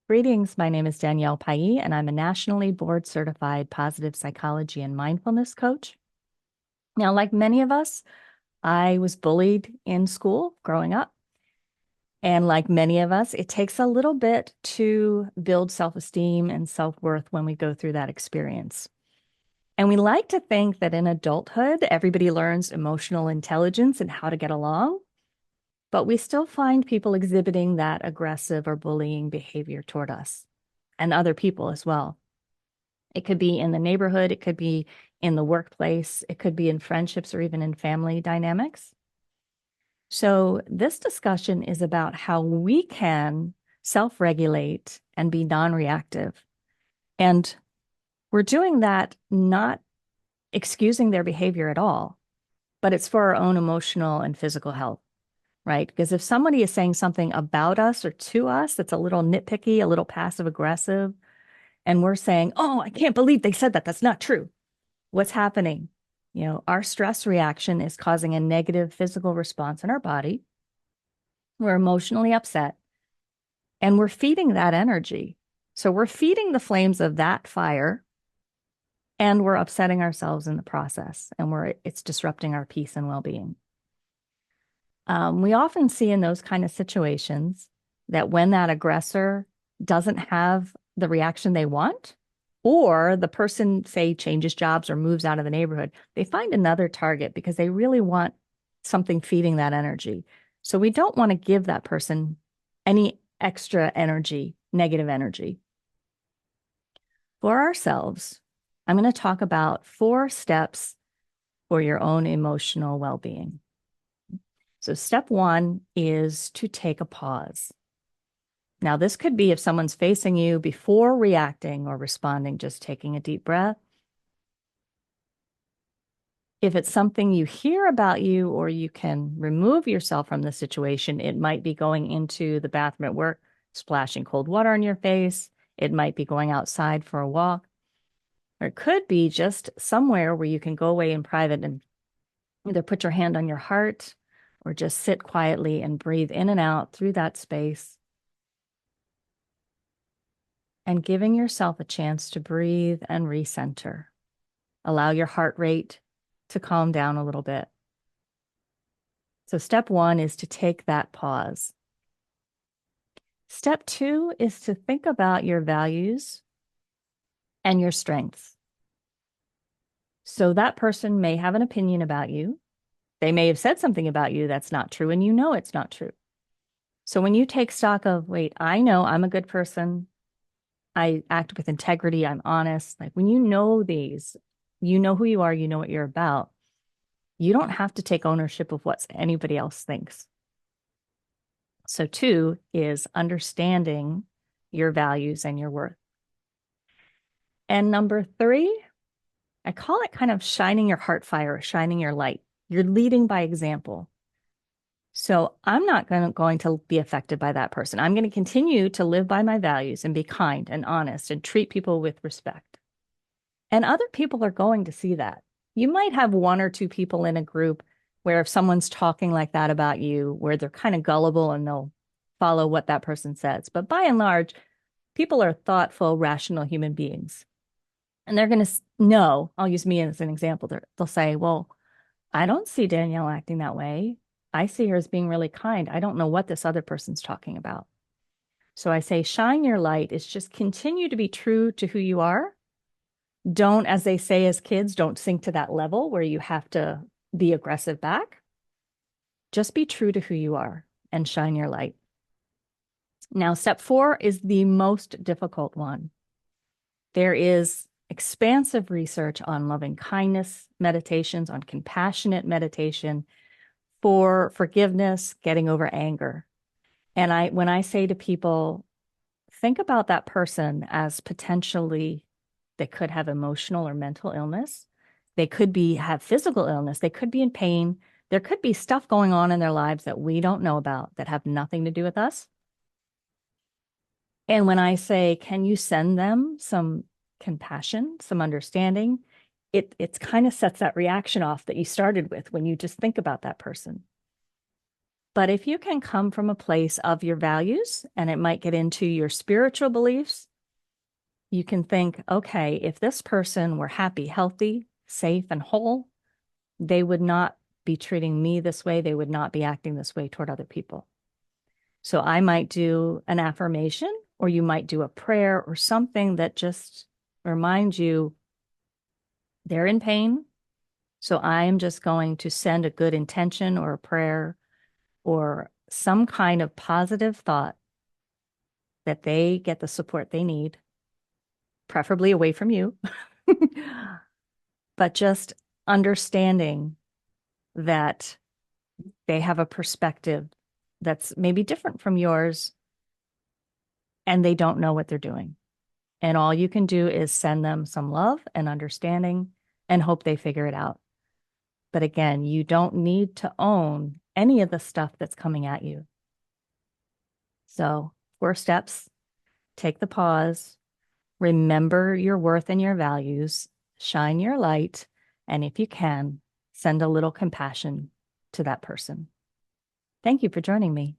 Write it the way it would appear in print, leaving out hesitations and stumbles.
Greetings, my name is Danielle Pailly, and I'm a nationally board certified positive psychology and mindfulness coach. Now, like many of us, I was bullied in school growing up. And like many of us, it takes a little bit to build self-esteem and self-worth when we go through that experience. And we like to think that in adulthood, everybody learns emotional intelligence and how to get along, but we still find people exhibiting that aggressive or bullying behavior toward us and other people as well. It could be in the neighborhood, it could be in the workplace, it could be in friendships or even in family dynamics. So, this discussion is about how we can self regulate and be non reactive. And we're doing that not excusing their behavior at all, but it's for our own emotional and physical health, right? Because if somebody is saying something about us or to us that's a little nitpicky, a little passive aggressive, and we're saying, oh, I can't believe they said that. That's not true. What's happening? Our stress reaction is causing a negative physical response in our body. We're emotionally upset and we're feeding that energy. So we're feeding the flames of that fire and we're upsetting ourselves in the process and it's disrupting our peace and well-being. We often see in those kind of situations that when that aggressor doesn't have the reaction they want, or the person, say, changes jobs or moves out of the neighborhood, they find another target because they really want something feeding that energy. So we don't want to give that person any extra energy, negative energy. For ourselves, I'm going to talk about 4 steps for your own emotional well-being. So step 1 is to take a pause. Now, this could be if someone's facing you before reacting or responding, just taking a deep breath. If it's something you hear about you or you can remove yourself from the situation, it might be going into the bathroom at work, splashing cold water on your face. It might be going outside for a walk. Or it could be just somewhere where you can go away in private and either put your hand on your heart or just sit quietly and breathe in and out through that space. And giving yourself a chance to breathe and recenter. Allow your heart rate to calm down a little bit. So step 1 is to take that pause. Step 2 is to think about your values and your strengths. So that person may have an opinion about you. They may have said something about you that's not true, and you know it's not true. So when you take stock of, wait, I know I'm a good person. I act with integrity. I'm honest. Like when you know these, you know who you are, you know what you're about. You don't have to take ownership of what anybody else thinks. So 2 is understanding your values and your worth. And number 3, I call it kind of shining your heart fire, shining your light. You're leading by example. So I'm not going to be affected by that person. I'm going to continue to live by my values and be kind and honest and treat people with respect. And other people are going to see that. You might have 1 or 2 people in a group where if someone's talking like that about you, where they're kind of gullible and they'll follow what that person says. But by and large, people are thoughtful, rational human beings. And they're going to know, I'll use me as an example. They'll say, well, I don't see Danielle acting that way. I see her as being really kind. I don't know what this other person's talking about. So I say, shine your light is just continue to be true to who you are. Don't, as they say as kids, don't sink to that level where you have to be aggressive back. Just be true to who you are and shine your light. Now, step 4 is the most difficult one. There is expansive research on loving kindness meditations, on compassionate meditation, for forgiveness, getting over anger. And when I say to people, think about that person as potentially they could have emotional or mental illness. They could have physical illness. They could be in pain. There could be stuff going on in their lives that we don't know about that have nothing to do with us. And when I say, can you send them some compassion, some understanding, it kind of sets that reaction off that you started with when you just think about that person. But if you can come from a place of your values, and it might get into your spiritual beliefs, you can think, okay, if this person were happy, healthy, safe, and whole, they would not be treating me this way. They would not be acting this way toward other people. So I might do an affirmation, or you might do a prayer or something that just reminds you they're in pain. So I'm just going to send a good intention or a prayer or some kind of positive thought that they get the support they need, preferably away from you, but just understanding that they have a perspective that's maybe different from yours and they don't know what they're doing. And all you can do is send them some love and understanding and hope they figure it out. But again, you don't need to own any of the stuff that's coming at you. So, 4 steps: take the pause, remember your worth and your values, shine your light, and if you can, send a little compassion to that person. Thank you for joining me.